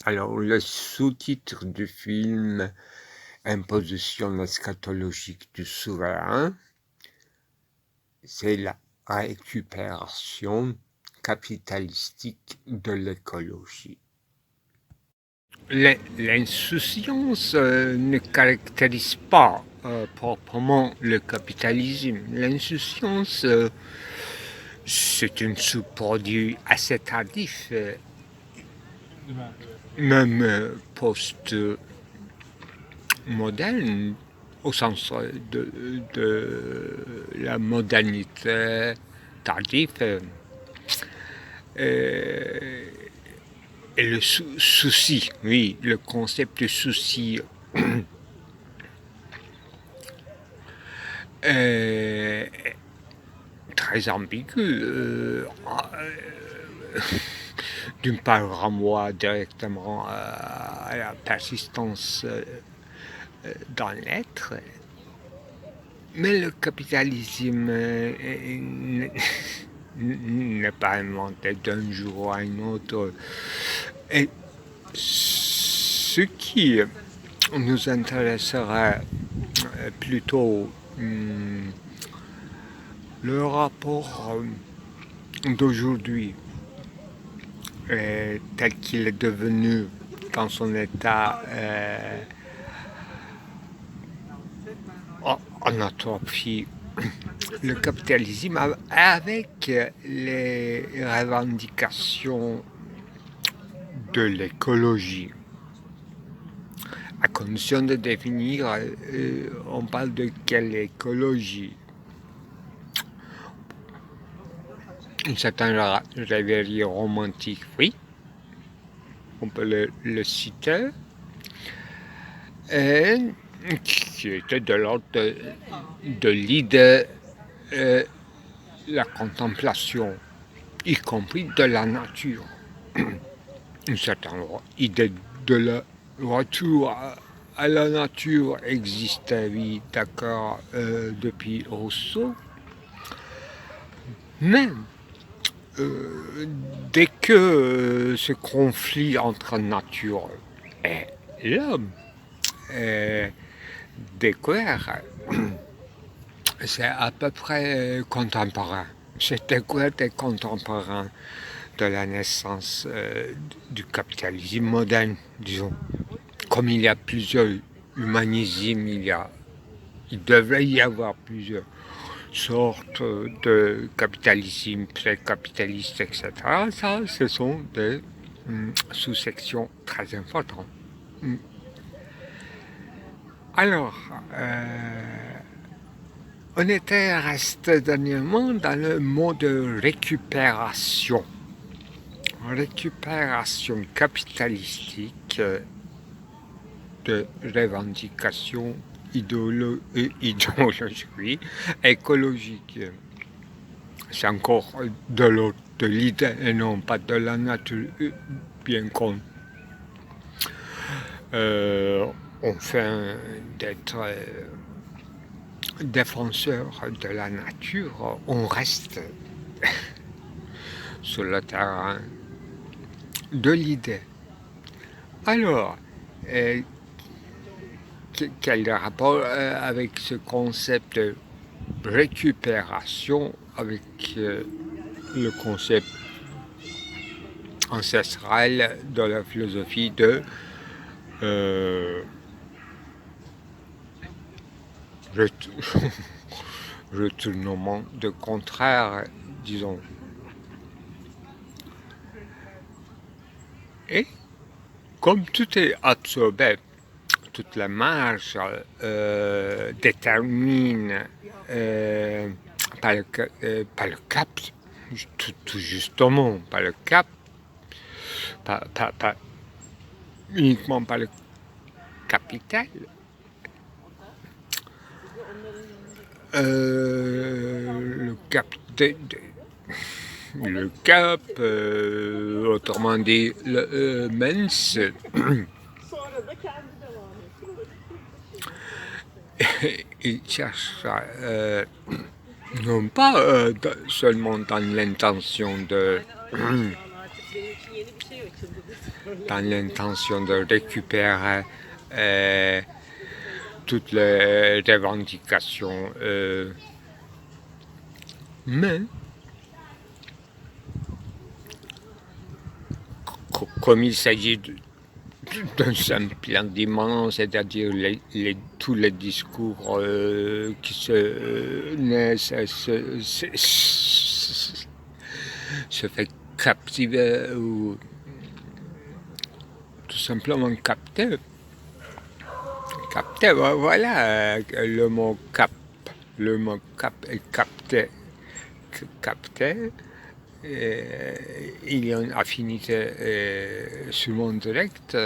Alors, le sous-titre du film Imposition eschatologique du souverain, c'est la récupération capitalistique de l'écologie. L'insouciance ne caractérise pas proprement le capitalisme. L'insouciance, c'est un sous-produit assez tardif, même post-moderne, au sens de la modernité tardive. Et le souci, oui, le concept de souci est très ambigu. D'une part, renvoie directement à la persistance dans l'être, mais le capitalisme n'est pas inventé d'un jour à un autre. Et ce qui nous intéresserait plutôt le rapport d'aujourd'hui tel qu'il est devenu dans son état en atrophie, le capitalisme avec les revendications de l'écologie. À condition de définir, on parle de quelle écologie? Une certaine rêverie romantique, oui, on peut le citer, et qui était de l'ordre de l'idée, la contemplation, y compris de la nature. Une certaine idée de la retour à la nature existait, oui, d'accord, depuis Rousseau. Mais dès que ce conflit entre nature et l'homme est découvert, c'est à peu près contemporain. C'est découvert et contemporain de la naissance du capitalisme moderne, disons. Comme il y a plusieurs humanismes, il devrait y avoir plusieurs sortes de capitalisme, pré-capitaliste, etc. Ça, ce sont des sous-sections très importantes. Alors, on était resté dernièrement dans le mot de récupération capitalistique de revendications idéologiques, écologiques. C'est encore de l'autre, de l'idée et non pas de la nature, bien qu'on fait d'être défenseur de la nature, on reste sur le terrain de l'idée. Alors, quel rapport avec ce concept de récupération, avec le concept ancestral de la philosophie de retournement de contraire, disons. Et comme tout est absorbé, toute la marge détermine par le cap, tout justement, par le cap, pas uniquement par le capital. Le cap, autrement dit, le mens, il cherche non pas seulement dans l'intention de dans l'intention de récupérer toutes les revendications. Mais, comme il s'agit d'un simple argument, c'est-à-dire tous les discours qui se naissent, se fait captiver ou tout simplement capter. Capter, voilà le mot cap. Le mot cap est capter. Capter. Il y a une affinité souvent directe.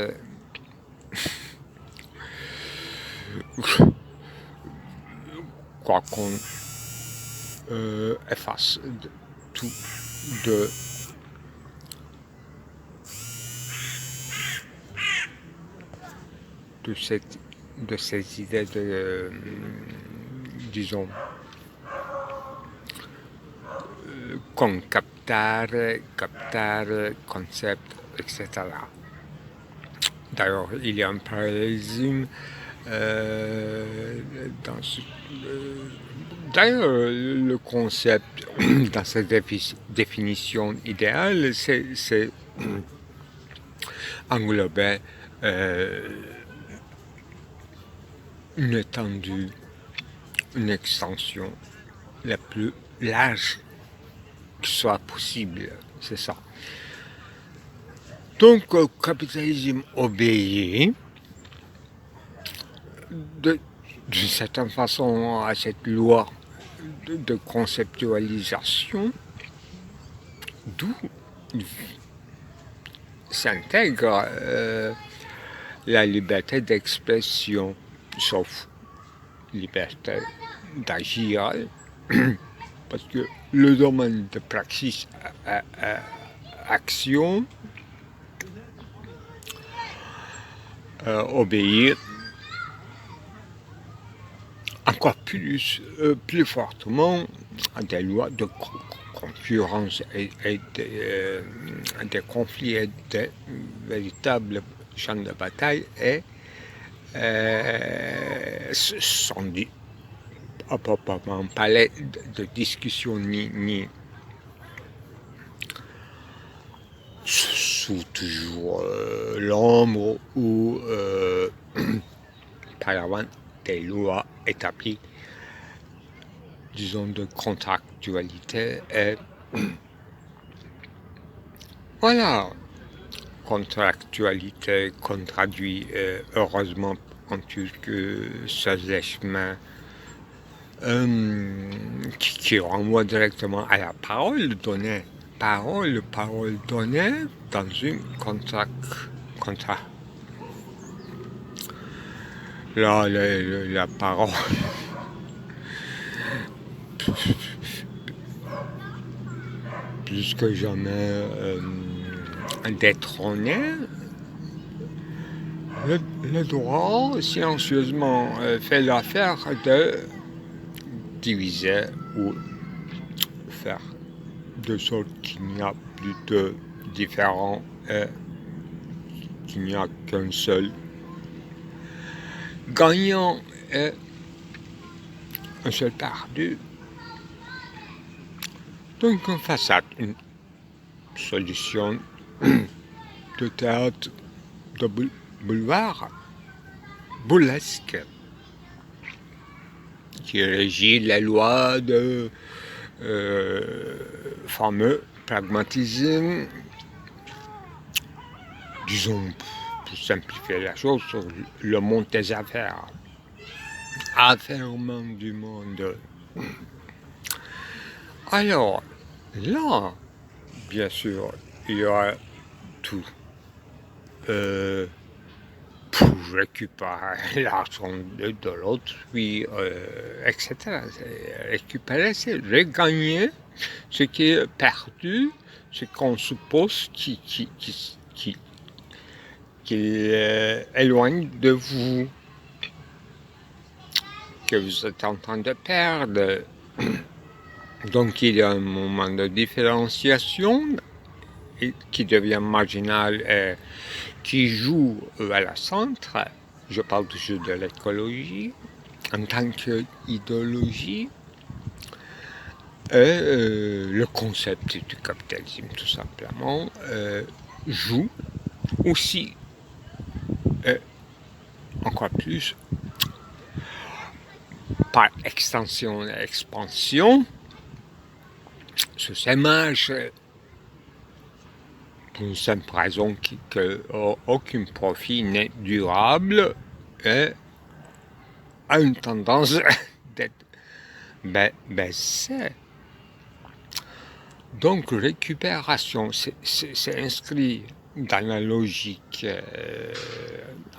Quoi qu'on efface tout de ces idées de, disons, comme captar, concept, etc. D'ailleurs, il y a un parallélisme dans ce... D'ailleurs, le concept, dans sa définition idéale, c'est englober une étendue, une extension la plus large qui soit possible, c'est ça. Donc, le capitalisme obéit d'une certaine façon à cette loi de conceptualisation, d'où s'intègre la liberté d'expression, sauf liberté d'agir, parce que le domaine de praxis action obéit encore plus fortement à des lois de concurrence et des conflits et des véritables champs de bataille et sans dit à proprement parler de discussion ni sous toujours l'ombre ou par avant des lois établies, disons, de contractualité et voilà, contractualité qu'on traduit heureusement en turc sözleşme qui renvoie directement à la parole donnée. Parole donnée dans une contrat. Là, la parole plus que jamais détrônée. Le droit silencieusement fait l'affaire de diviser ou faire de sorte qu'il n'y a plus de différents et qu'il n'y a qu'un seul gagnant et un seul perdu. Donc face à une solution de théâtre de boulevard burlesque qui régit les lois de fameux pragmatisme, disons, pour simplifier la chose, sur le monde des affaires, affairement du monde. Alors, là, bien sûr, il y aura tout pour récupérer l'argent de l'autre, puis, etc. Récupérer, c'est regagner ce qui est perdu, ce qu'on suppose qu'il éloigne de vous, que vous êtes en train de perdre. Donc il y a un moment de différenciation qui devient marginal et qui joue à la centre, je parle toujours de l'écologie, en tant qu'idéologie, le concept du capitalisme, tout simplement, joue aussi, encore plus, par extension et expansion, sur ces marges, pour une simple raison qu'aucun profit n'est durable et a une tendance d'être baissée. Donc récupération, c'est inscrit dans la logique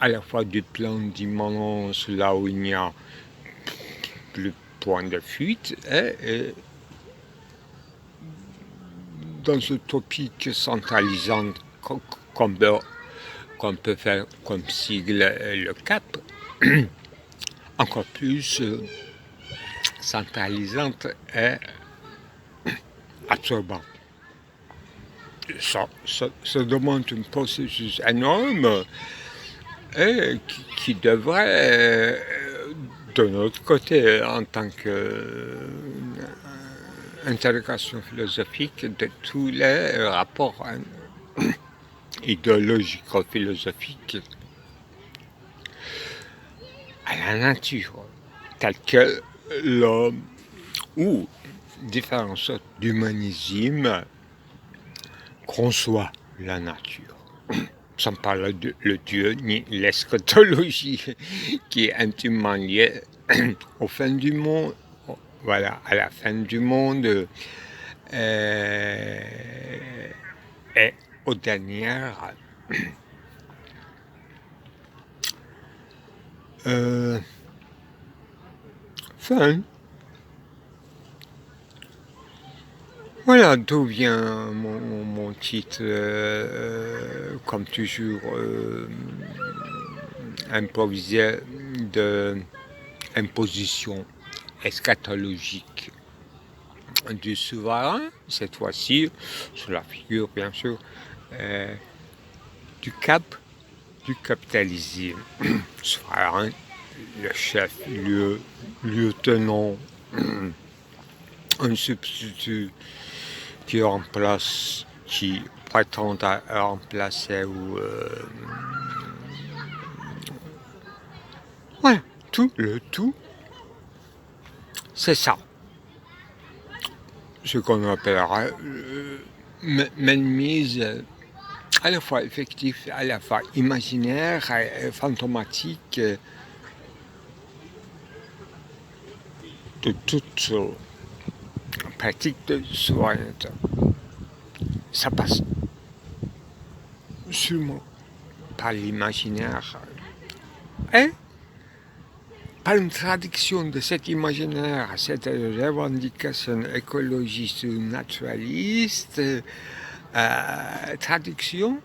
à la fois du plan d'immanence, là où il n'y a plus point de fuite, et dans ce topic centralisant qu'on peut faire comme sigle le CAP, encore plus centralisante et absorbant. Ça demande un processus énorme et qui devrait, de notre côté, en tant qu'intégration philosophique de tous les rapports idéologico-philosophiques à la nature, telle que l'homme ou différentes sortes d'humanisme conçoit la nature, sans parler de le Dieu ni l'eschatologie qui est intimement liée aux fins du monde, voilà, à la fin du monde et aux dernières fins. Voilà d'où vient mon titre, comme toujours, improvisé de imposition eschatologique du souverain, cette fois-ci, sous la figure, bien sûr, du cap du capitalisme. Souverain, le chef, le lieutenant, un substitut qui remplace, qui prétend à remplacer ou voilà, le tout, c'est ça. Ce qu'on appellera mainmise à la fois effectif, à la fois imaginaire et fantomatique de toute pratique de souveraineté. Ça passe sûrement par l'imaginaire et par une traduction de cet imaginaire, cette revendication écologiste ou naturaliste, traduction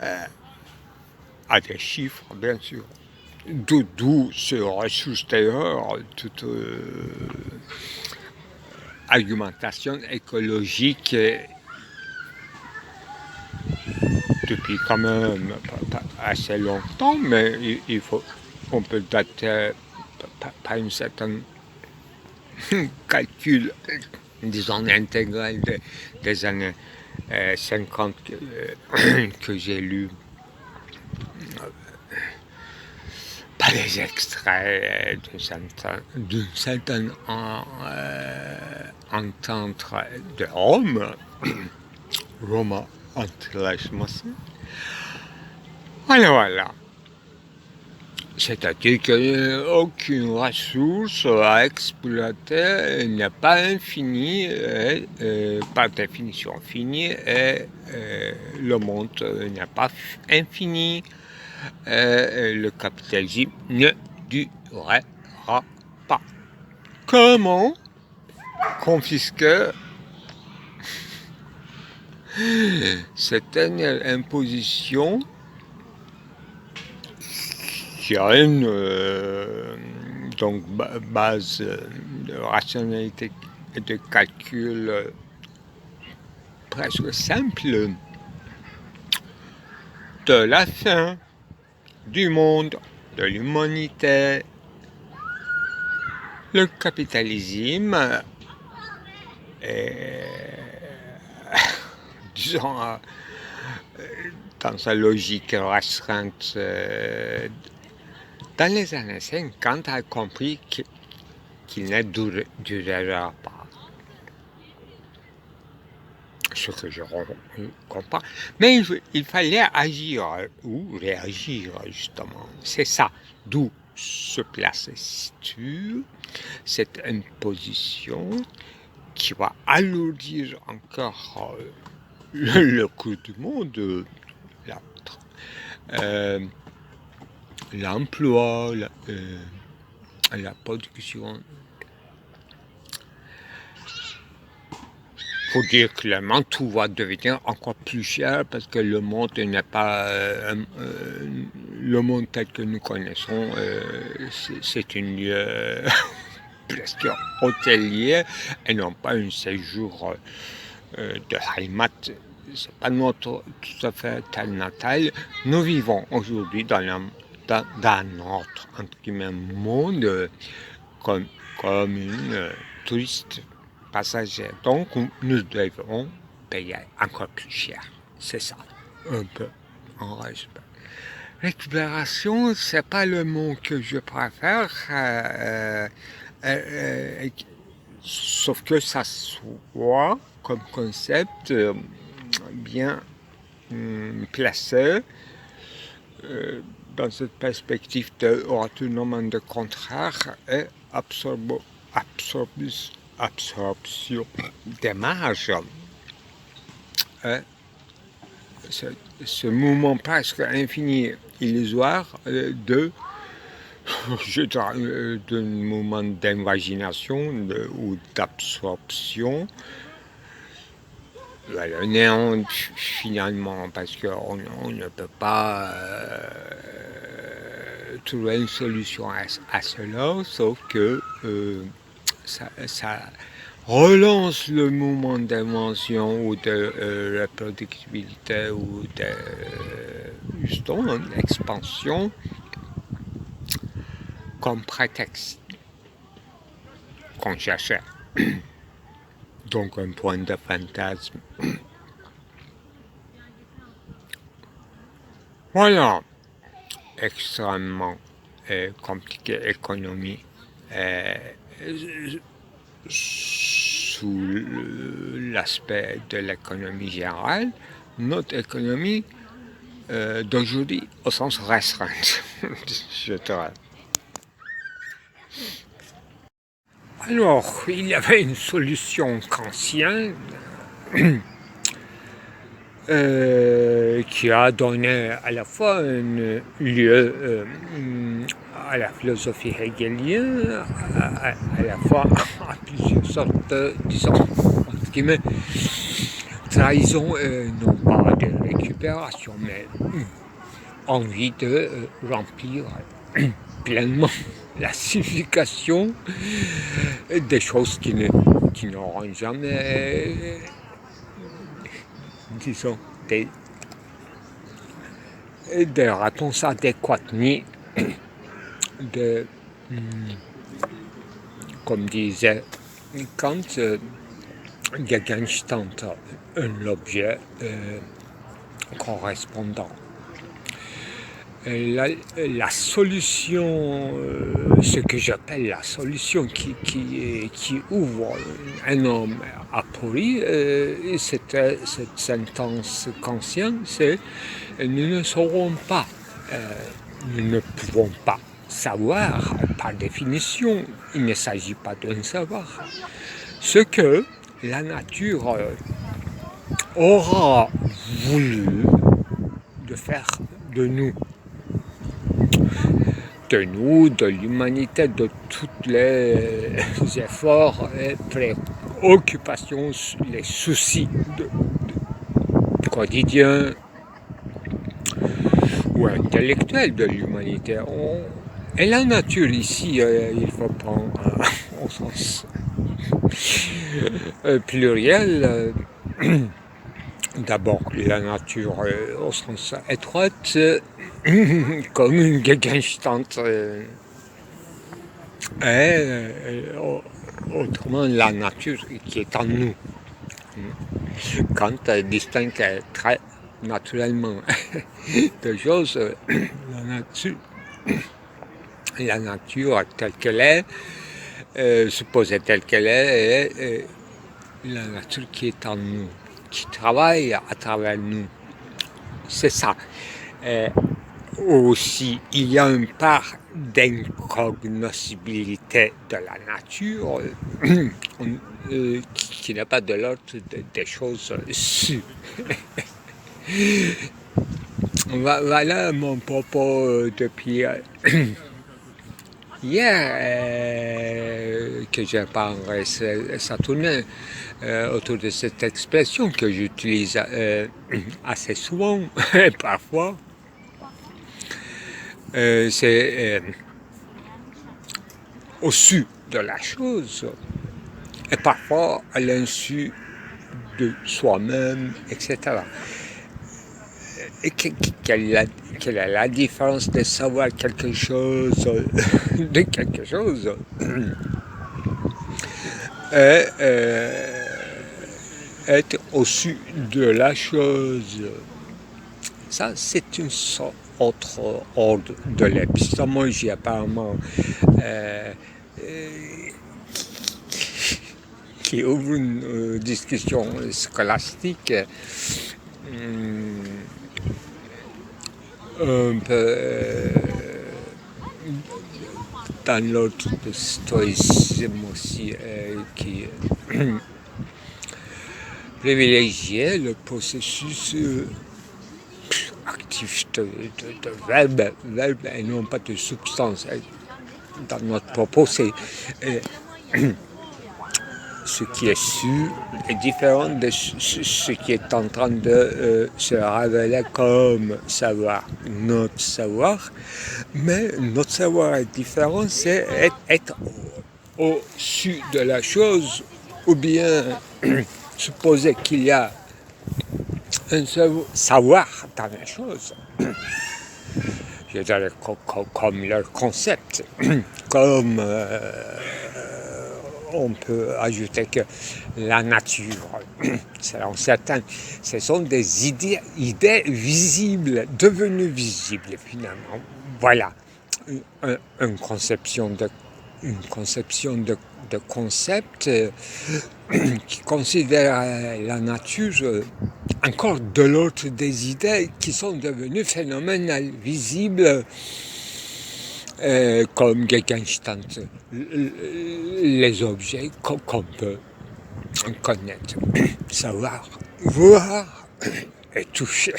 à des chiffres, bien sûr. D'où se ressource d'ailleurs toute argumentation écologique depuis quand même pas assez longtemps, mais on peut dater par une certaine calcul, disons intégral des années 50 que j'ai lu. Pas les extraits d'une certaine entente de Rome, Roma Antileschmassen. Voilà. C'est-à-dire qu'aucune ressource à exploiter n'est pas infinie, par définition finie, et le monde n'est pas infini. Le capitalisme ne durera pas. Comment confisquer cette dernière imposition qui a une donc base de rationalité et de calcul presque simple, de la fin du monde, de l'humanité. Le capitalisme est, disons, dans sa logique restreinte, dans les années 50, a compris qu'il ne durera pas. Ce que je comprends. Mais il fallait agir ou réagir, justement. C'est ça, d'où se place cette imposition qui va alourdir encore le coût du monde, l'emploi, la production. Il faut dire clairement, tout va devenir encore plus cher parce que le monde n'est pas le monde tel que nous connaissons. C'est un lieu presque hôtelier et non pas un séjour de Heimat. C'est pas notre tout à fait tel natal. Nous vivons aujourd'hui dans notre entre guillemets monde comme une touriste passagers. Donc, nous devons payer encore plus cher. C'est ça, un peu, en résumé. Récupération, c'est pas le mot que je préfère, sauf que ça soit comme concept bien placé dans cette perspective de retournement de contraire et absorption des marges. Ce mouvement presque infini, illusoire d'un mouvement d'invagination ou d'absorption. Le néant finalement, parce qu'on ne peut pas trouver une solution à cela, sauf que ça relance le mouvement d'invention ou de reproductibilité ou de justement l'expansion comme prétexte qu'on cherchait. Donc un point de fantasme. Voilà, extrêmement compliquée économie. Sous l'aspect de l'économie générale, notre économie d'aujourd'hui au sens restreint, je dirais. Alors, il y avait une solution kantienne qui a donné à la fois un lieu à la philosophie hegelienne, à la fois à plusieurs sortes de, disons, entre guillemets, trahison, non pas de récupération, mais envie de remplir pleinement la signification des choses qui n'auront jamais, disons, des réponses adéquates ni comme disait Kant, Gegenstand, l'objet correspondant. La solution, ce que j'appelle la solution qui ouvre un homme à pourri, cette sentence consciente, c'est nous ne saurons pas, nous ne pouvons pas savoir, par définition, il ne s'agit pas d'un savoir, ce que la nature aura voulu de faire de nous, de l'humanité, de tous les efforts et préoccupations, les soucis quotidiens ou intellectuels de l'humanité. Et la nature ici, il faut prendre au sens pluriel, d'abord la nature au sens étroite, comme une Gegenstand, et autrement la nature qui est en nous. Quand elle distingue très naturellement deux choses, la nature telle qu'elle est, supposée telle qu'elle est, et la nature qui est en nous, qui travaille à travers nous. C'est ça. Aussi, il y a une part d'incognoscibilité de la nature qui n'est pas de l'ordre des choses sues. Voilà mon propos depuis hier que j'ai parlé, ça tournait autour de cette expression que j'utilise assez souvent, parfois. C'est au-dessus de la chose, et parfois à l'insu de soi-même, etc. Et quelle est la différence de savoir quelque chose de quelque chose et être au-dessus de la chose? Ça, c'est une sorte autre ordre de l'épistémologie apparemment qui ouvre une discussion scolastique un peu dans l'ordre de stoïcisme aussi qui privilégiait le processus actif de verbe et non pas de substance. Dans notre propos, c'est ce qui est su est différent de ce qui est en train de se révéler comme savoir, notre savoir. Mais notre savoir est différent, c'est être au-dessus de la chose, ou bien supposer qu'il y a un savoir dans la chose. Je dirais comme leur concept, comme on peut ajouter que la nature, selon certains, ce sont des idées visibles, devenues visibles finalement. Voilà, une conception de concept qui considère la nature encore de l'autre des idées qui sont devenues phénoménales, visibles, comme Gegenstand, les objets qu'on peut connaître, savoir, voir et toucher.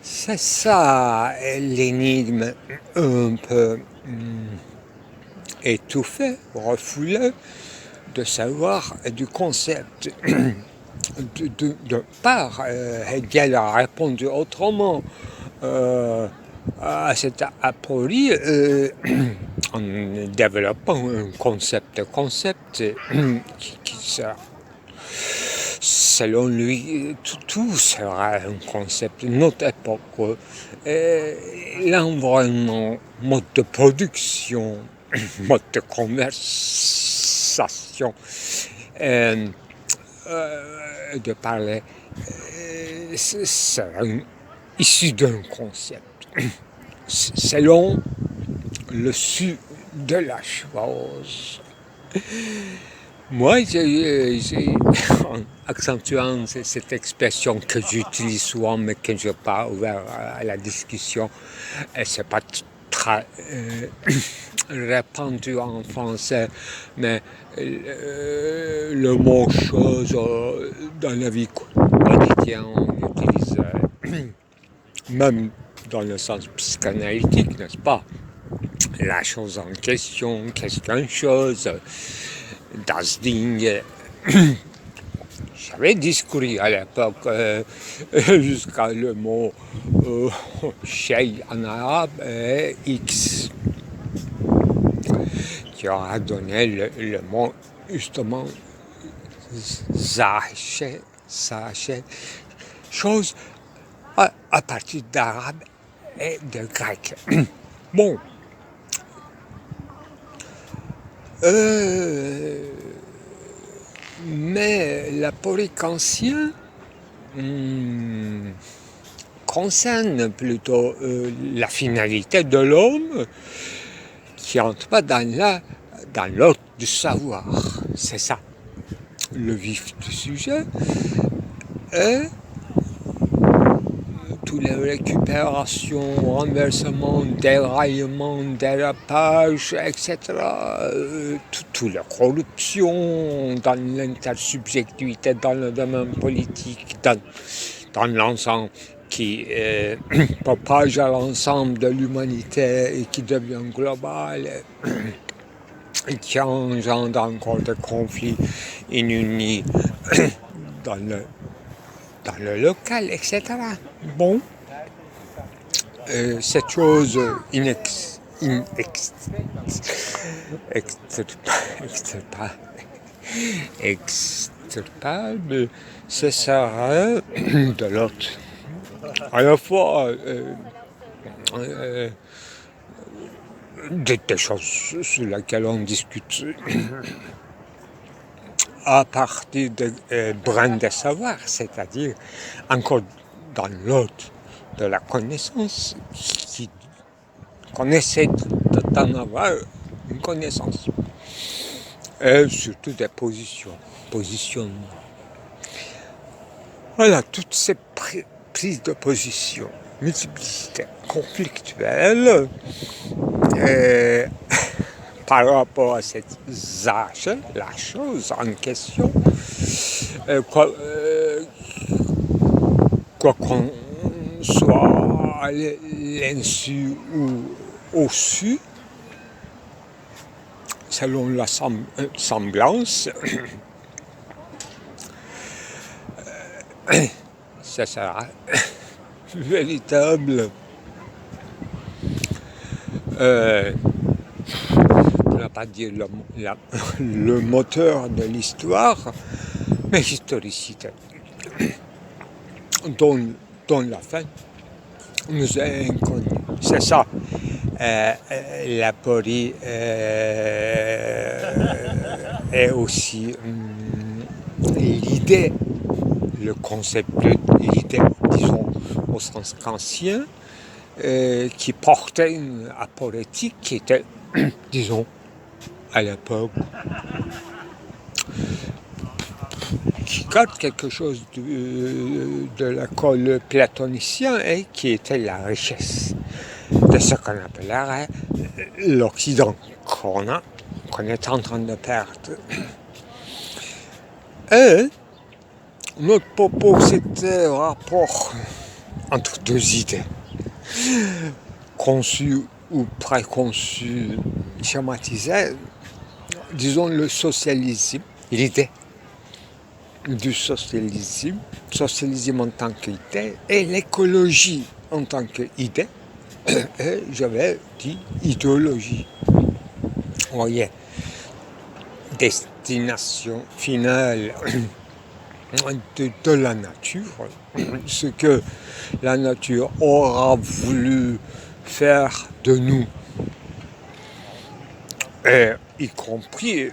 C'est ça l'énigme un peu étouffé, refoulé de savoir et du concept. De part, Hegel a répondu autrement à cet a priori en développant un concept qui sera, selon lui, tout sera un concept. Notre époque, l'environnement, mode de production, mode de conversation, de parler, sera issu d'un concept. Selon le su de la chose. Moi, en accentuant cette expression que j'utilise souvent, mais que je n'ai pas ouvert à la discussion, et c'est pas très répandu en français, mais le mot chose dans la vie quotidienne, on utilise même dans le sens psychanalytique, n'est-ce pas? La chose en question, qu'est-ce qu'une chose, das Ding. J'avais discouru à l'époque jusqu'à le mot shay en arabe et X, qui aura donné le mot justement zaché Ça, c'est chose à partir d'arabe et de grec. Bon, mais la politique ancienne concerne plutôt la finalité de l'homme qui entre pas dans l'ordre du savoir. C'est ça, le vif du sujet. Et toutes les récupérations, renversements, déraillements, dérapages, etc. Toute la corruption dans l'intersubjectivité, dans le domaine politique, dans l'ensemble qui propage à l'ensemble de l'humanité et qui devient global et qui engendre encore des conflits inunis dans le local, etc. Bon, cette chose extirpable, ce sera de l'autre. À la fois des choses sur lesquelles on discute à partir de brins de savoir, c'est-à-dire encore dans l'ordre de la connaissance, qu'on essaie d'en avoir une connaissance, et surtout des positionnements. Voilà, toutes ces prises de position, multiplicité, conflictuelle, par rapport à cette la chose en question, quoi qu'on soit à l'insu ou au-su, selon la semblance, ça sera véritable pour ne pas dire le moteur de l'histoire, mais historicité, dont la fin nous est inconnue. C'est ça, la porie est aussi l'idée, le concept de l'idée, disons, au sens kantien, qui portait une aporétique qui était, disons, à l'époque, qui garde quelque chose de l'école platonicien et qui était la richesse de ce qu'on appellerait l'Occident qu'on est en train de perdre. Et notre propos, c'était un rapport entre deux idées, conçues ou préconçues, schématisées, disons le socialisme, l'idée du socialisme en tant qu'idée, et l'écologie en tant qu'idée, et j'avais dit idéologie. Vous voyez, destination finale de la nature, ce que la nature aura voulu faire de nous, et y compris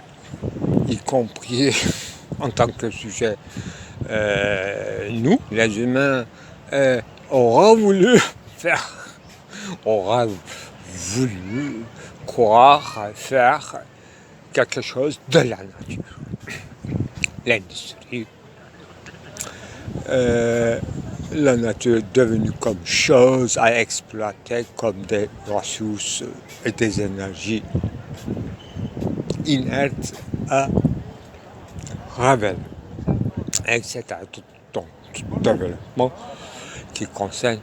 en tant que sujet, nous, les humains, aura voulu croire faire quelque chose de la nature. L'industrie, la nature est devenue comme chose à exploiter, comme des ressources et des énergies inertes à révéler, etc. Tout développement qui concerne,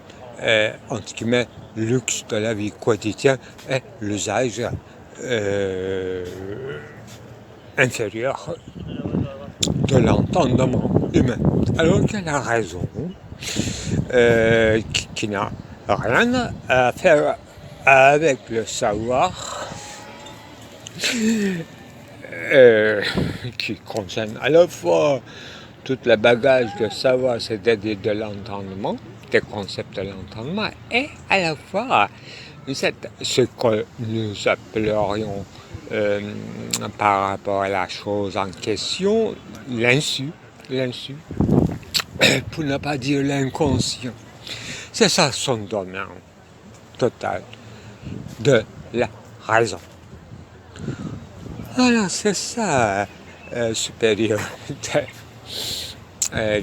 entre guillemets, le luxe de la vie quotidienne et l'usage inférieur de l'entendement humain. Alors qu'elle a raison, qui n'a rien à faire avec le savoir, qui concerne à la fois tout le bagage de savoir, c'est-à-dire de l'entendement, des concepts de l'entendement, et à la fois ce que nous appellerions par rapport à la chose en question, l'insu, pour ne pas dire l'inconscient. C'est ça son domaine total de la raison. Voilà, c'est ça, supériorité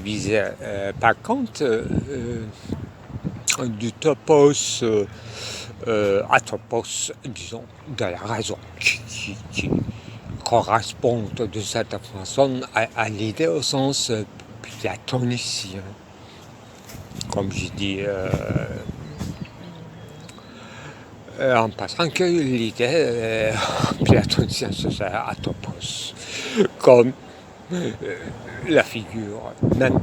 visée. Par contre, du topos atopos, disons, de la raison, qui correspond de cette façon à l'idée au sens platonicien. Comme je dis en passant que l'idée platonicienne, c'est atopos, comme la figure même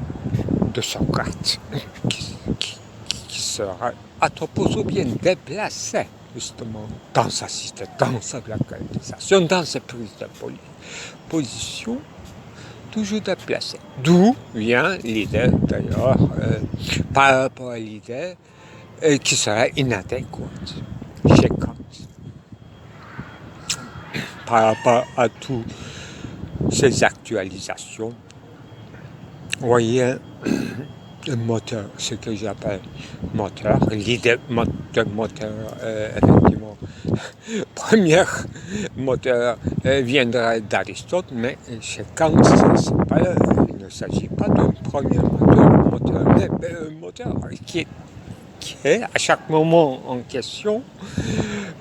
de Socrate, qui sera atopos ou bien déplacé, justement, dans sa cité, dans sa localisation, dans sa prise de position, toujours déplacé. D'où vient l'idée, d'ailleurs, par rapport à l'idée qui serait inadéquate chez Kant. Par rapport à toutes ces actualisations, vous voyez, le moteur, ce que j'appelle moteur, l'idée de moteur, effectivement, première moteur viendrait d'Aristote, mais chez Kant, il ne s'agit pas d'un premier moteur, mais un moteur qui est à chaque moment en question,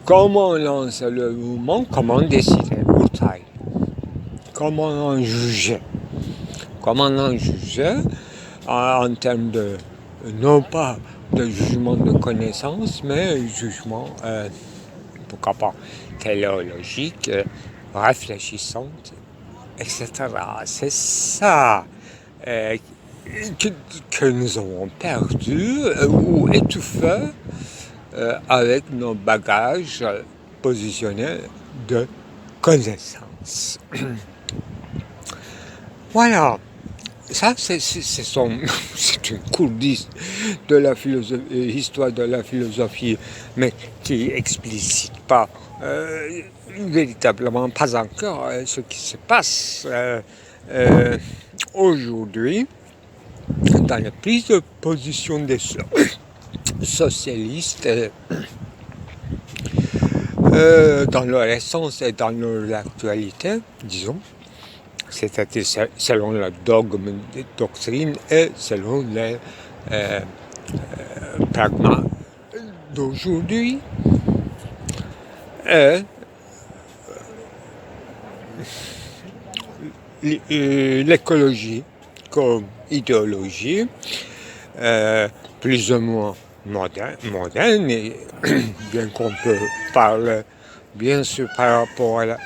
comment lancer le mouvement, comment décider, où taille, comment en juger. En termes de, non pas de jugement de connaissance, mais jugement, pourquoi pas, téléologique, réfléchissante, etc. C'est ça que nous avons perdu ou étouffé avec nos bagages positionnés de connaissance. Voilà. Ça, c'est une courdise de la histoire de la philosophie, mais qui explicite pas véritablement, pas encore, ce qui se passe aujourd'hui dans la prise de position des socialistes, dans leur essence et dans leur actualité, disons. C'est-à-dire selon le dogme des doctrines et selon les pragmas d'aujourd'hui. Et l'écologie comme idéologie, plus ou moins moderne, et bien qu'on peut parler, bien sûr, par rapport à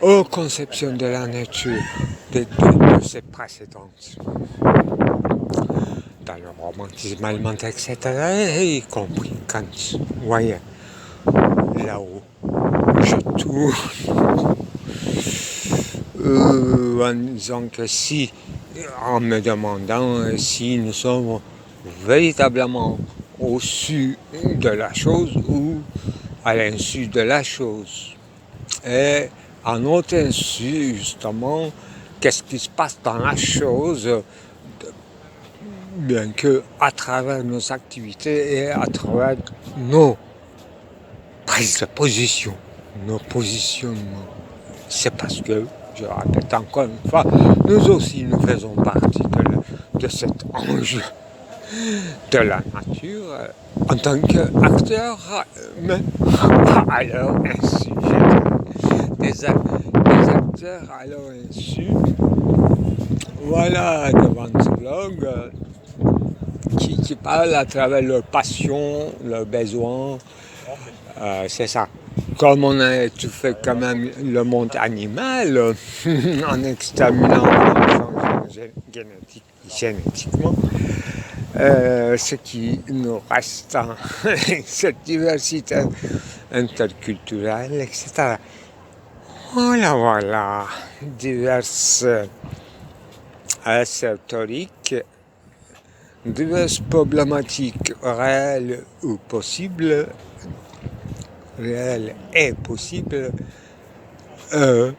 aux conceptions de la nature de ces précédentes, dans le romantisme allemand, etc., y compris Kant. Vous voyez, là-haut, je tourne en disant que en me demandant si nous sommes véritablement au-dessus de la chose ou à l'insu de la chose. Et à notre insu, justement, qu'est-ce qui se passe dans la chose, bien que à travers nos activités et à travers nos prises de position, nos positionnements. C'est parce que, je répète encore une fois, nous aussi nous faisons partie de cet enjeu de la nature en tant qu'acteurs, mais à leur insu. Des acteurs à leur insu. Voilà des anthropologues qui parlent à travers leurs passions, leurs besoins. C'est ça. Comme on a étouffé quand même le monde animal en exterminant génétiquement, ce qui nous reste, cette diversité interculturelle, etc. Voilà, diverses historiques, diverses problématiques réelles ou possibles, réelles et possibles, une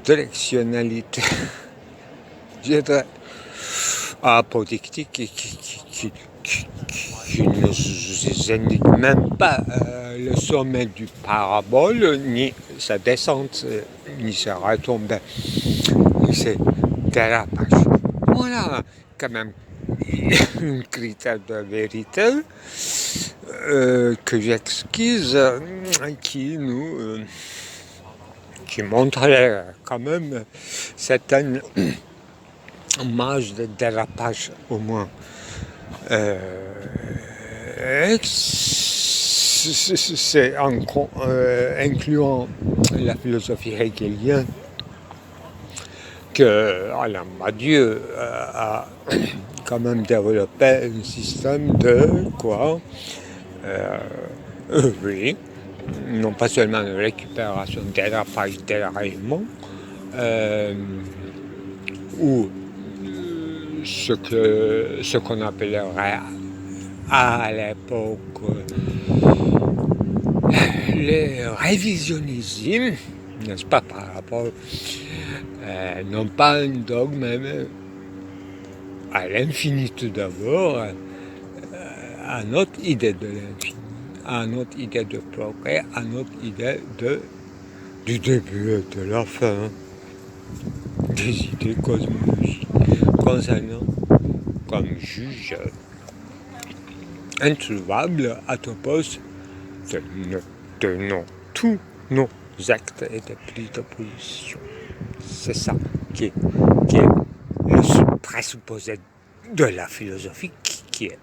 directionnalité, je dirais, apodictique qui ne nous indique même pas le sommet du parabole, ni sa descente, ni sa retombée, ni ses dérapages. Voilà quand même un critère de vérité que j'excuse, qui montrait quand même certaines marges de dérapage au moins. C'est incluant la philosophie hegelienne que Alain Badiou a quand même développé un système de quoi oui, non pas seulement de récupération, dérapage, déraillement, ou ce qu'on appellerait à l'époque le révisionnisme, n'est-ce pas, par rapport non pas un dogme, mais à l'infini tout d'abord, à notre idée de l'infini, à notre idée de progrès, à notre idée du début et de la fin des idées cosmologiques concernant comme juge introuvable à topos de tous nos actes et de prise de position. C'est ça qui est le présupposé de la philosophie qui est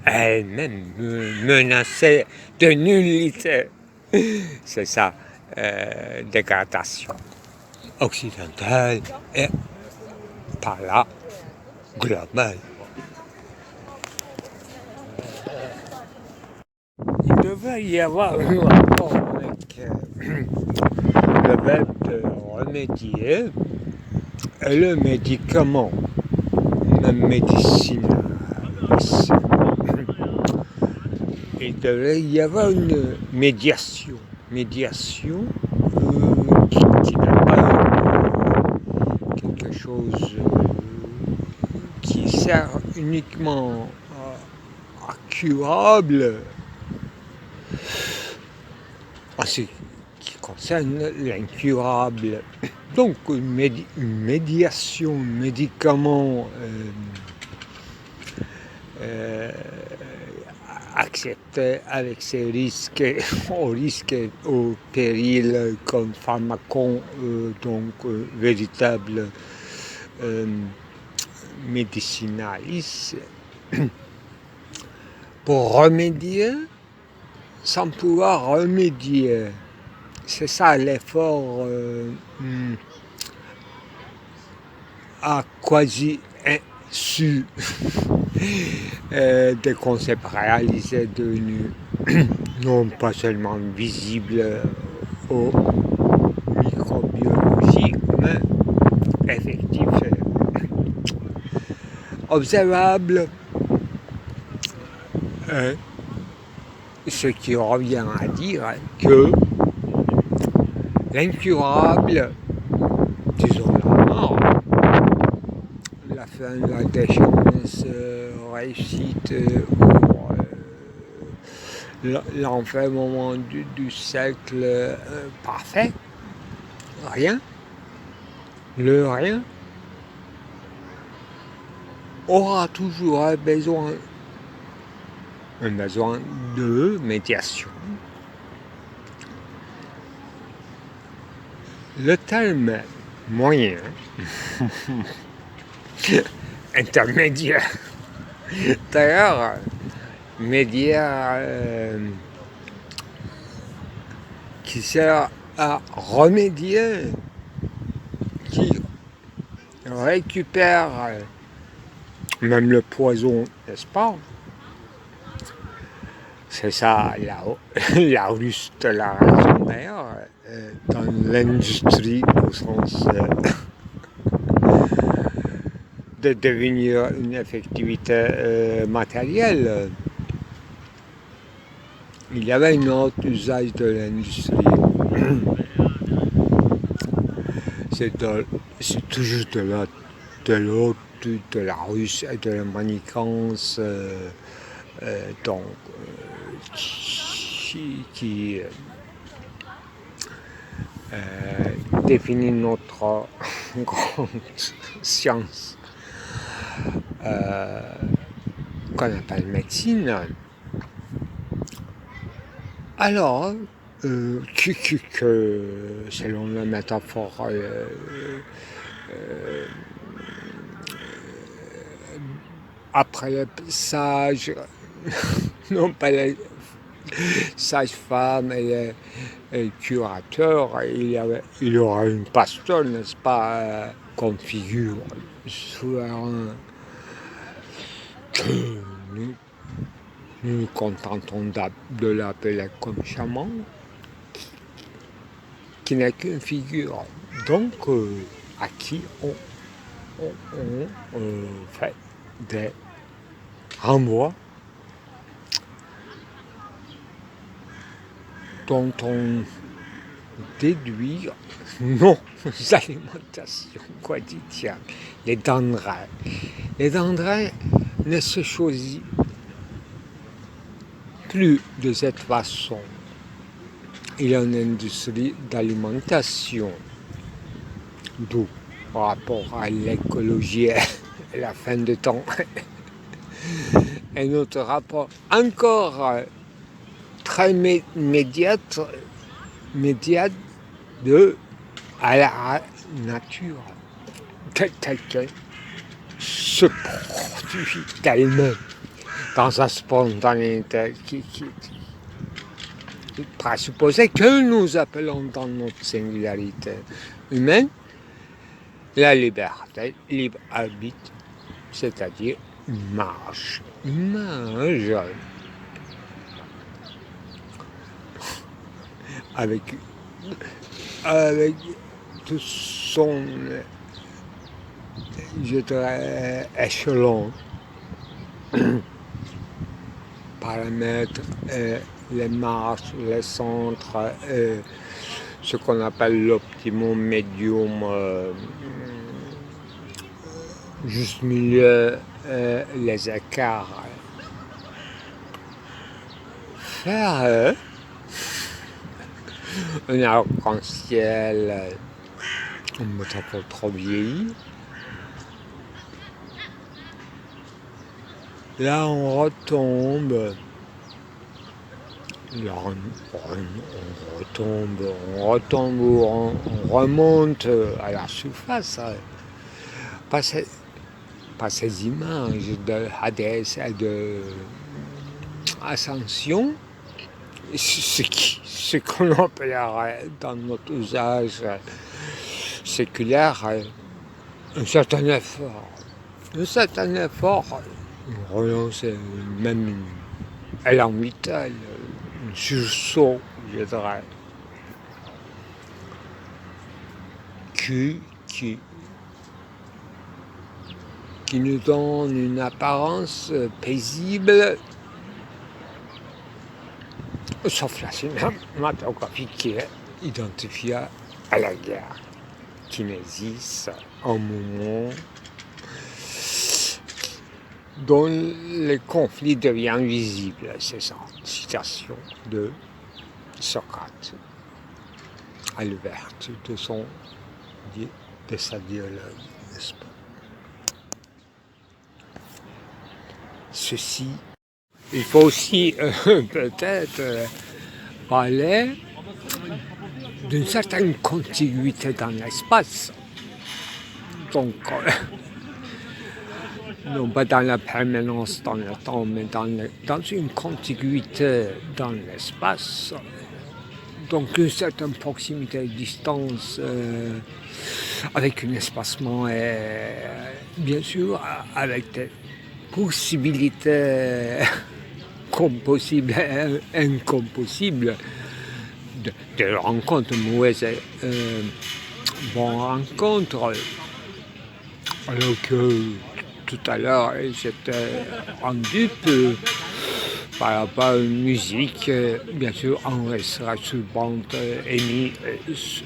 elle-même menacée de nullité. C'est ça, dégradation occidentale et par là globale. Il devrait y avoir un rapport avec le verbe de remédier et le médicament, la médecine. Il devrait y avoir une médiation qui n'est pas quelque chose qui sert uniquement à curable en ce qui concerne l'incurable. Donc une médiation, médicament accepté avec ses risques, au péril comme pharmacon, donc véritable médicinalis, pour remédier sans pouvoir remédier. C'est ça l'effort à quasi insu des concepts réalisés devenus non pas seulement visibles aux microbiologies, mais effectifs et observables. Ce qui revient à dire que l'incurable, disons la mort, la fin, la déchéance, réussite, l'enfermement du cercle parfait, rien, le rien, aura toujours besoin de médiation. Le terme moyen, intermédiaire, d'ailleurs, médiaire qui sert à remédier, qui récupère même le poison, n'est-ce pas? C'est ça la ruse de la raison d'ailleurs, dans l'industrie au sens de devenir une effectivité matérielle. Il y avait un autre usage de l'industrie. C'est toujours de l'autre, de la russe et de la manigance, donc, qui définit notre grande science qu'on appelle médecine. Alors, que selon la métaphore après le sage, non pas les sages-femmes et les curateurs, il y aura une pasteur, n'est-ce pas, comme figure souverain que nous nous contentons de l'appeler comme chaman, qui n'est qu'une figure, donc à qui on fait des renvois dont on déduit nos alimentations quotidiennes. Les denrées. Les denrées ne se choisissent plus de cette façon. Il y a une industrie d'alimentation, d'où par rapport à l'écologie et la fin de temps. Et notre rapport encore très médiat à la nature, telle qu'elle se produit d'elle-même dans sa spontanéité qui présupposait que nous appelons dans notre singularité humaine la liberté, libre arbitre, c'est-à-dire marche avec tout son, je dirais, échelon, paramètres, les marches, les centres, ce qu'on appelle l'optimum médium, juste milieu, les écarts. Faire un arc-en-ciel, une métaphore trop vieillie. Là, on retombe. Là, on remonte à la surface. Par ces images de Hadès et de Ascension, ce qu'on appellerait dans notre usage séculaire un certain effort. Un certain effort, une relance, même une élan vital, un sursaut, je dirais, qui nous donne une apparence paisible, sauf la cinématographie qui est identifiée à la guerre, qui n'existe un moment dont le conflit devient visible. C'est ça, citation de Socrate à l'ouverture de sa dialogue, n'est-ce pas? Ceci, il faut aussi peut-être parler d'une certaine contiguïté dans l'espace. Donc, non pas dans la permanence dans le temps, mais dans une contiguïté dans l'espace. Donc une certaine proximité et distance avec un espacement et bien sûr avec des possibilités compossibles et incompossibles de rencontres mauvaises et bonnes rencontres. Alors que tout à l'heure, j'étais en dupe par rapport à une musique, bien sûr, enregistrée sur bande émise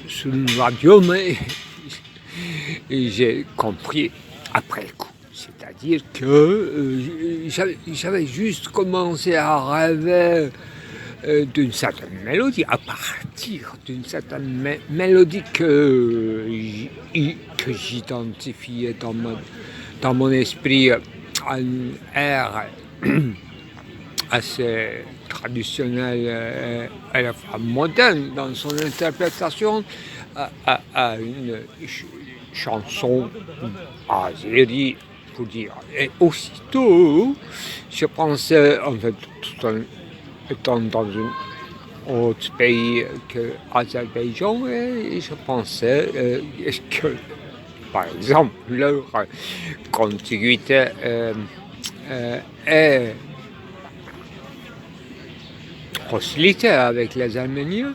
sur une radio, mais j'ai compris après coup. C'est-à-dire que j'avais juste commencé à rêver d'une certaine mélodie, à partir d'une certaine mélodie que j'identifiais dans mon esprit à une ère assez traditionnelle à la fois moderne dans son interprétation, à une chanson azérie, pour dire. Et aussitôt, je pensais, en fait, tout en étant dans un autre pays que l'Azerbaïdjan, et je pensais que, par exemple, leur contiguïté est hostilité avec les Arméniens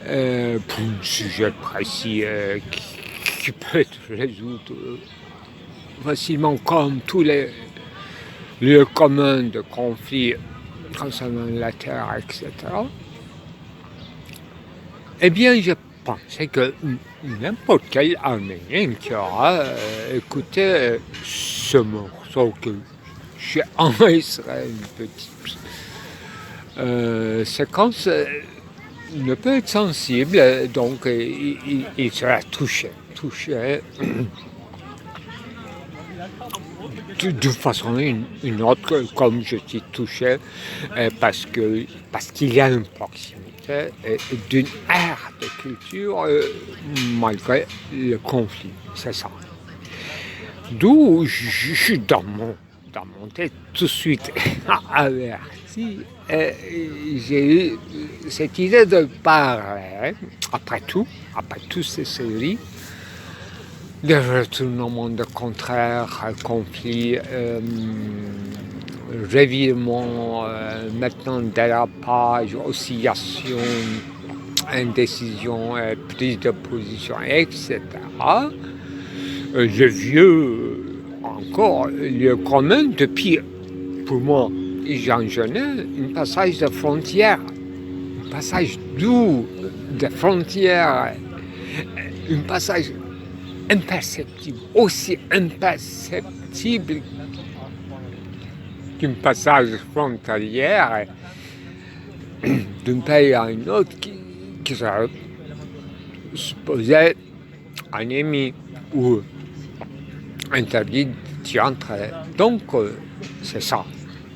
pour un sujet précis qui peut être résolu facilement comme tous les lieux communs de conflits concernant la terre, etc. Eh bien, je pensais que n'importe quel Arménien qui aura écouté ce morceau que j'ai enregistré une petite séquence ne peut être sensible, donc il sera touché d'une façon ou une autre, comme je suis touché, parce qu'il y a une proximité d'une ère de culture malgré le conflit, c'est ça. D'où je suis dans mon tête tout de suite averti, et j'ai eu cette idée de parler, après toutes ces séries, de retournements de contraires, conflits, revirements, maintenant dérapage, oscillation, indécision, prise de position, etc. Le vieux, encore, lieu commun depuis, pour moi, Jean Genet, un passage de frontière, un passage doux de frontière, un passage imperceptible, aussi imperceptible qu'un passage frontalier d'un pays à un autre qui serait supposé ennemi ou interdit d'y entrer. Donc, c'est ça,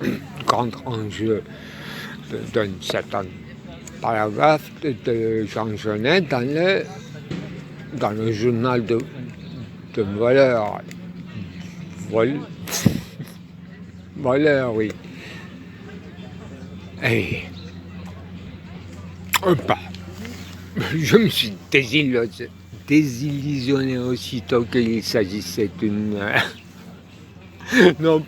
le grand enjeu d'un certain paragraphe de Jean Genet dans le journal de voleur. Voleur, oui. Et je me suis désillusionné aussitôt qu'il s'agissait d'une... non,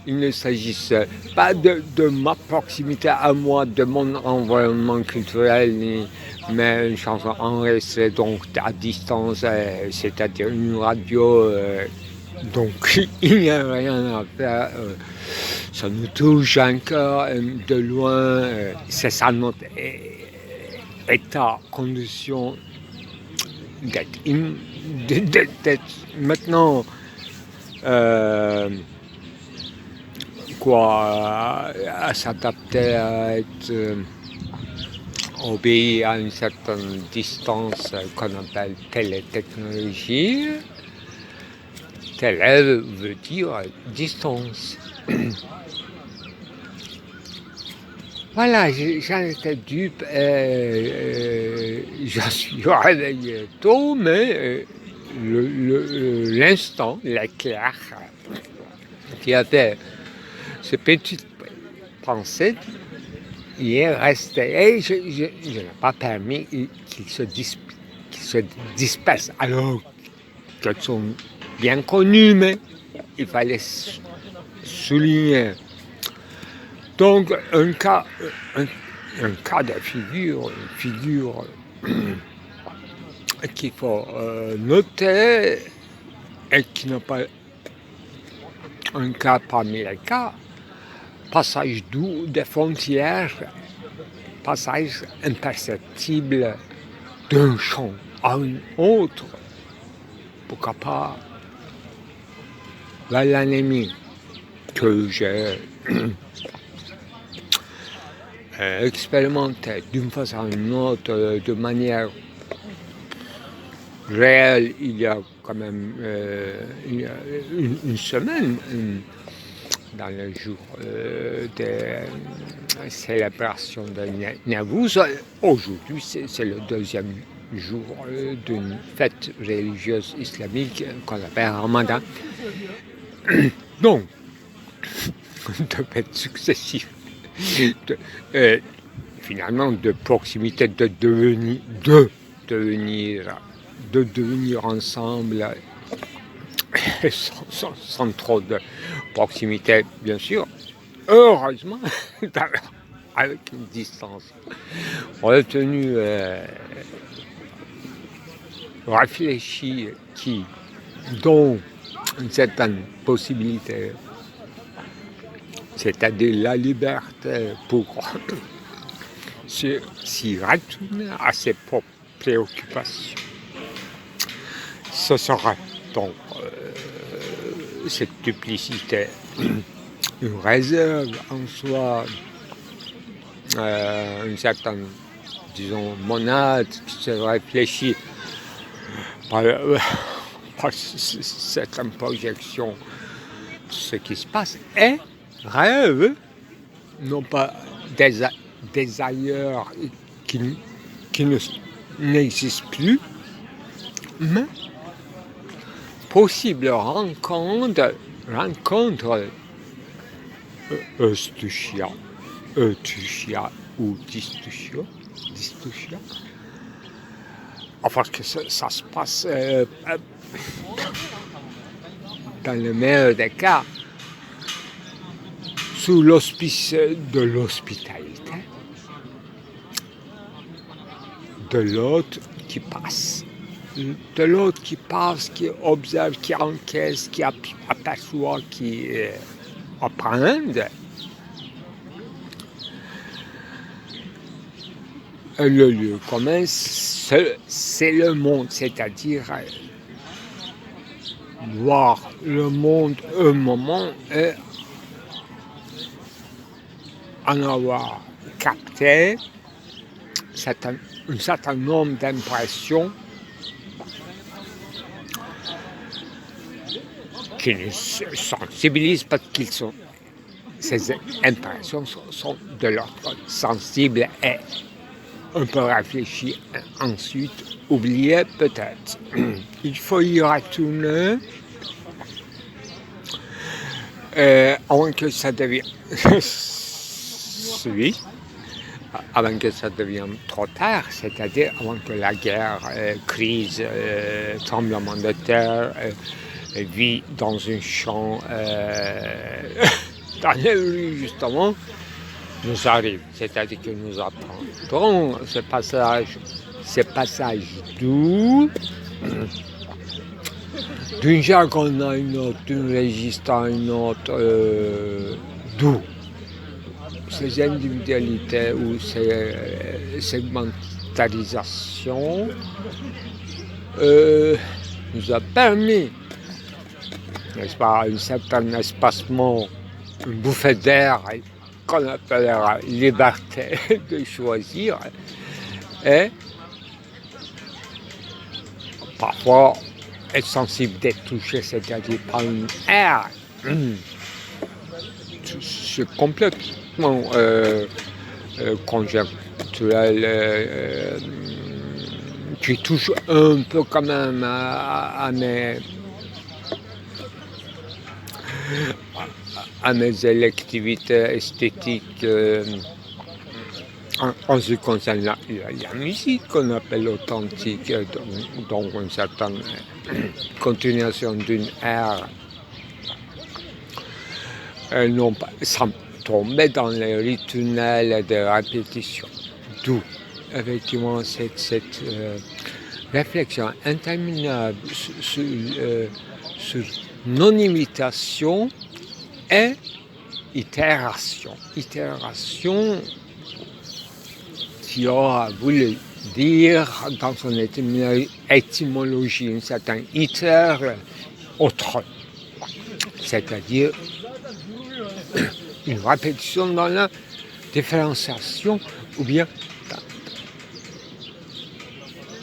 il ne s'agissait pas de ma proximité à moi, de mon environnement culturel, mais une chanson enregistrée donc à distance, c'est-à-dire une radio, donc il n'y a rien à faire. Ça nous touche encore de loin, c'est ça notre état, condition d'être maintenant à s'adapter, à être obéi à une certaine distance qu'on appelle télétechnologie. Télé veut dire distance. Voilà, j'en étais dupe, je suis réveillé tôt, mais l'instant, l'éclair qui avait ce petit pensée, il est resté, et je n'ai pas permis qu'il se disperse, alors qu'elles sont bien connues, mais il fallait souligner. Donc, un cas de figure, une figure qu'il faut noter et qui n'a pas un cas parmi les cas, passage doux des frontières, passage imperceptible d'un champ à un autre, pourquoi pas l'anémie que j'ai expérimenté d'une façon à une autre, de manière réelle, il y a quand même une semaine, dans le jour des célébrations de Nowruz. Aujourd'hui, c'est le deuxième jour d'une fête religieuse islamique qu'on appelle Ramadan. Donc, de fêtes successives, finalement de proximité, de devenir ensemble sans trop de proximité, bien sûr, heureusement, avec une distance retenue, réfléchie, dont une certaine possibilité, c'est-à-dire la liberté pour s'y retourner à ses propres préoccupations. Ce sera donc cette duplicité, une réserve en soi, une certaine, disons, monade qui se réfléchit par certaines projections de ce qui se passe, et rêve, non pas des ailleurs qui n'existent plus, mais possible rencontre eustuchia ou distuchia. Enfin, que ça se passe dans le meilleur des cas sous l'auspice de l'hospitalité de l'autre qui passe. De l'autre qui passe, qui observe, qui encaisse, qui aperçoit, qui apprend. Le lieu commun, c'est le monde, c'est-à-dire voir le monde un moment et en avoir capté un certain nombre d'impressions qui nous sensibilisent parce qu'ils sont, ces impressions sont de l'ordre sensible et un peu réfléchi, ensuite oublié peut-être. Il faut y retourner avant que ça devienne avant que ça devienne trop tard, c'est-à-dire avant que la guerre, crise, tremblement de terre, vie dans un champ, dans les rues justement, nous arrive, c'est-à-dire que nous apprendrons ce passage doux, d'une jargon à une autre, d'une registre à une autre, doux. Ces individualités ou ces segmentarisations nous a permis, n'est-ce pas, un certain espacement, une bouffée d'air qu'on appellera liberté de choisir, et parfois être sensible d'être touché, c'est-à-dire par une air, c'est complètement conjoncturel, qui touche un peu quand même à mes électivités esthétiques en ce qui concerne la musique qu'on appelle authentique, donc une certaine continuation d'une ère, non pas sans tomber dans les rituels de répétition. D'où effectivement cette réflexion interminable sur non-imitation et itération. Itération qui aura voulu dire dans son étymologie un certain iter, autre, c'est-à-dire une répétition dans la différenciation ou bien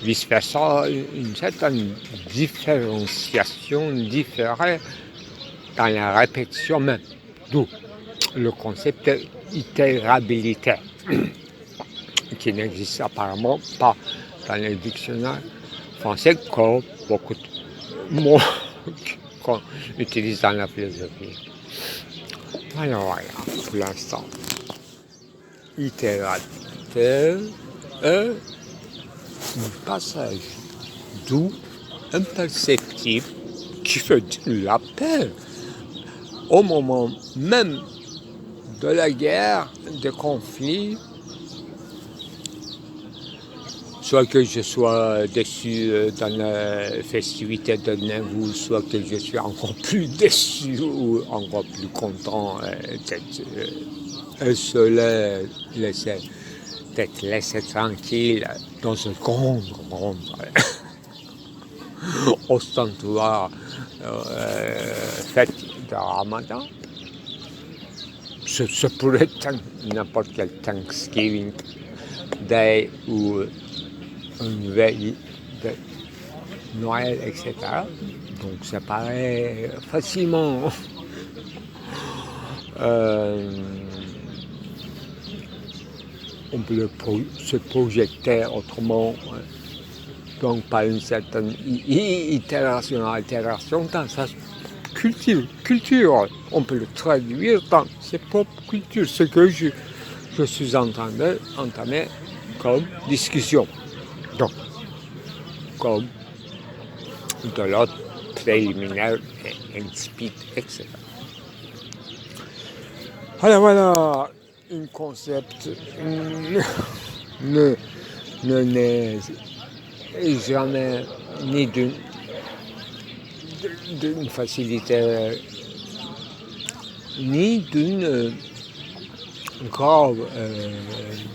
vice-versa, une certaine différenciation différée dans la répétition même, d'où le concept d'itérabilité qui n'existe apparemment pas dans les dictionnaires français comme beaucoup de mots qu'on utilise dans la philosophie. Alors voilà, pour l'instant, itérabilité est un passage doux, imperceptible, qui fait la paix au moment même de la guerre, des conflits, soit que je sois déçu dans la festivité de Nevou, soit que je suis encore plus déçu ou encore plus content d'être seul, d'être laissé tranquille dans une grande ostentoire fête de Ramadan. Ce pourrait être n'importe quel Thanksgiving Day ou une veille de Noël, etc. Donc ça paraît facilement on peut se projeter autrement, donc par une certaine altération dans sa culture. On peut le traduire dans ses propres cultures, ce que je suis en train d'entamer comme discussion. Donc, comme de l'autre préliminaire, insipide, etc. Alors voilà, un concept n'est jamais ni d'une facilité ni d'une grave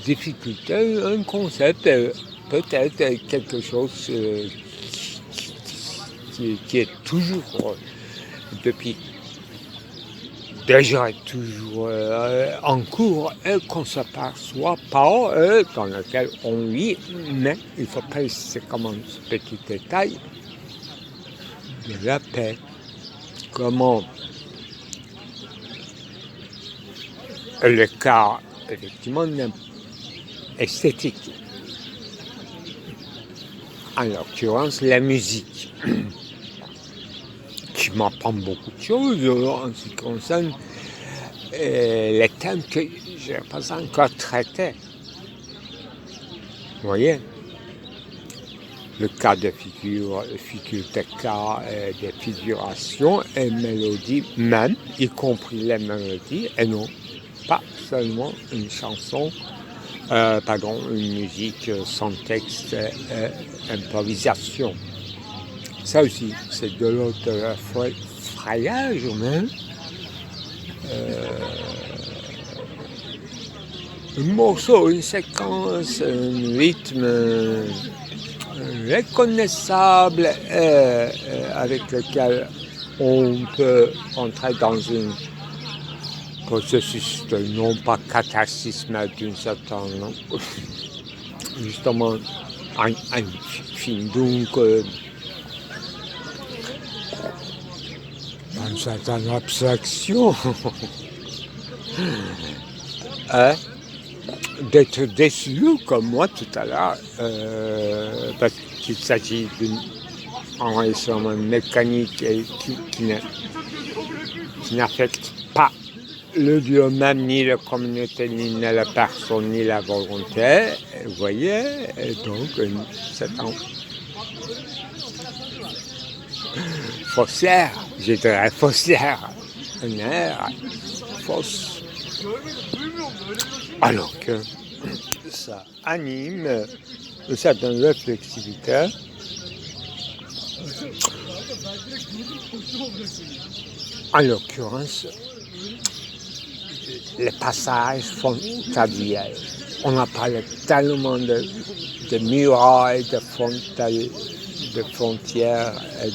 difficulté. Un concept peut-être quelque chose qui est toujours depuis déjà toujours en cours et qu'on ne s'aperçoit pas, dans lequel on vit, mais il faut préciser comme un petit détail de la paix. Comment le cas, effectivement, esthétique, en l'occurrence la musique, qui m'apprend beaucoup de choses en ce qui concerne les thèmes que je n'ai pas encore traités. Vous voyez, le cas de figure de cas, des figurations et mélodies même, y compris les mélodies, et non pas seulement une chanson, une musique sans texte, improvisation. Ça aussi, c'est de l'autre frayage même. Un morceau, une séquence, un rythme reconnaissable avec lequel on peut entrer dans un processus de non pas catharsis, mais d'une certaine, justement, une certaine abstraction, d'être déçu comme moi tout à l'heure, parce qu'il s'agit d'un enregistrement mécanique et qui n'affecte pas le lieu même, ni la communauté, ni la personne, ni la volonté, vous voyez, et donc c'est un faussaire, je dirais faussaire, un air fausse, alors que ça anime une certaine réflexivité, en l'occurrence les passages frontaliers. On a parlé tellement de murailles, de frontières et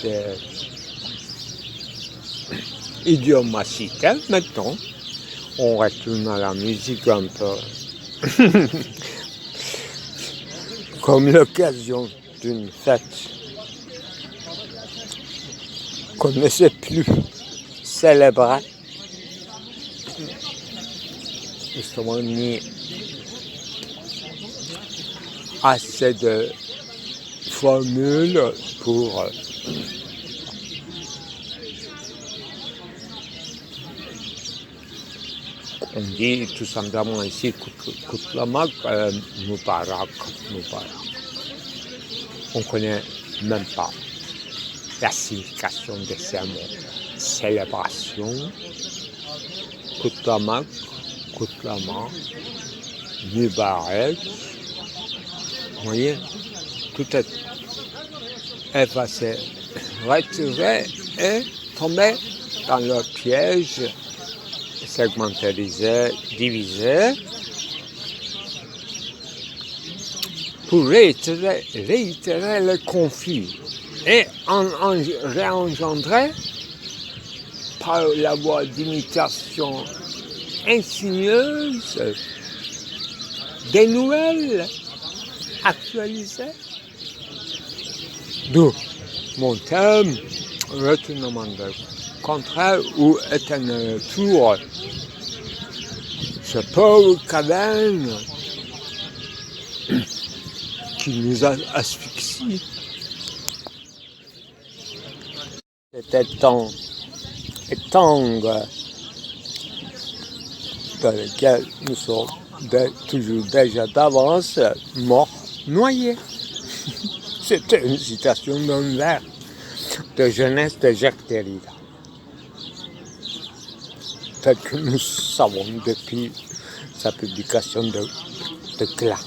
d'idiomatique. Maintenant, on retourne à la musique un peu comme l'occasion d'une fête qu'on ne sait plus célébrer. Justement, ni assez de formules pour on dit tout simplement ici Kutlamak, Mubarak. On ne connaît même pas la signification de ces mots. Célébration, Kutlamak, Kutlama, Mubarak. Vous voyez, tout est effacé, retiré et tombé dans le piège, segmentarisé, divisé, pour réitérer le conflit et réengendrer par la voie d'imitation insigneuse des nouvelles actualisées. D'où mon thème, retournement de contraire ou éternel tour. Ce pauvre caverne qui nous asphyxie. C'était temps dans lequel nous sommes toujours déjà d'avance morts, noyés. C'était une citation d'un vers de jeunesse de Jacques Derrida. Tel que nous savons depuis sa publication de Glas.